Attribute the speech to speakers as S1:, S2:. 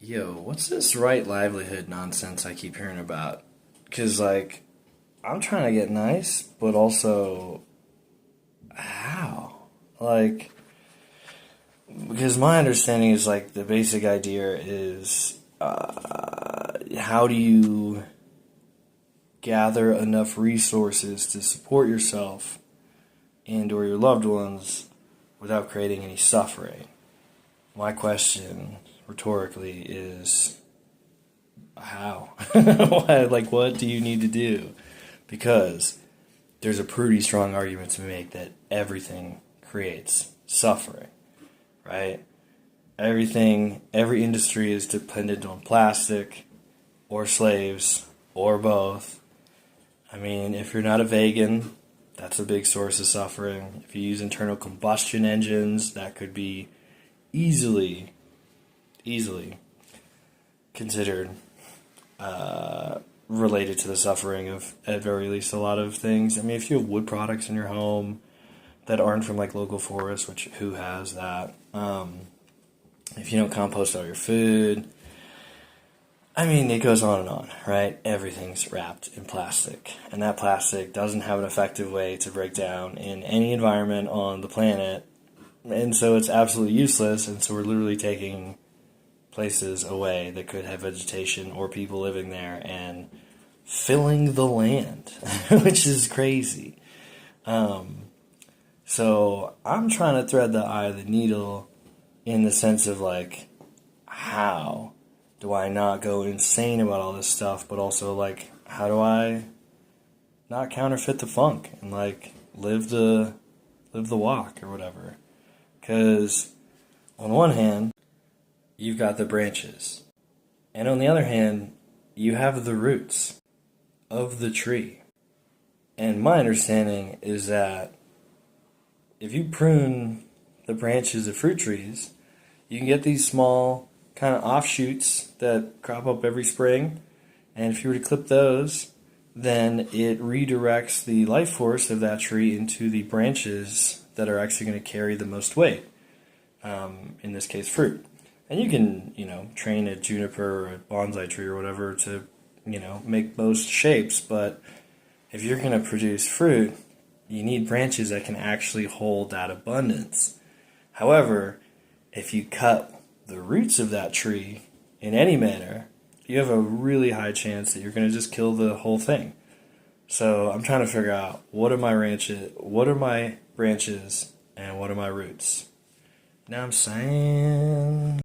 S1: Yo, what's this right livelihood nonsense I keep hearing about? Because, like, I'm trying to get nice, but also, how? Like, because my understanding is, like, the basic idea is how do you gather enough resources to support yourself and or your loved ones without creating any suffering? My question, rhetorically, is how? Like, what do you need to do? Because there's a pretty strong argument to make that everything creates suffering, right? Every industry is dependent on plastic or slaves or both. I mean, if you're not a vegan, that's a big source of suffering. If you use internal combustion engines, that could be easily, easily considered related to the suffering of, at very least, a lot of things. I mean, if you have wood products in your home that aren't from like local forests, which who has that? If you don't compost all your food, I mean, it goes on and on, right? Everything's wrapped in plastic, and that plastic doesn't have an effective way to break down in any environment on the planet, and so it's absolutely useless. And so we're literally taking places away that could have vegetation or people living there and filling the land, which is crazy. So I'm trying to thread the eye of the needle in the sense of like, how do I not go insane about all this stuff, but also like, how do I not counterfeit the funk and like live the walk or whatever? Because on one hand, you've got the branches, and on the other hand, you have the roots of the tree. And my understanding is that if you prune the branches of fruit trees, you can get these small kind of offshoots that crop up every spring. And if you were to clip those, then it redirects the life force of that tree into the branches that are actually going to carry the most weight. In this case, fruit. And you can, train a juniper or a bonsai tree or whatever to, make most shapes. But if you're going to produce fruit, you need branches that can actually hold that abundance. However, if you cut the roots of that tree in any manner, you have a really high chance that you're going to just kill the whole thing. So I'm trying to figure out what are my branches, and what are my roots. Know what I'm saying?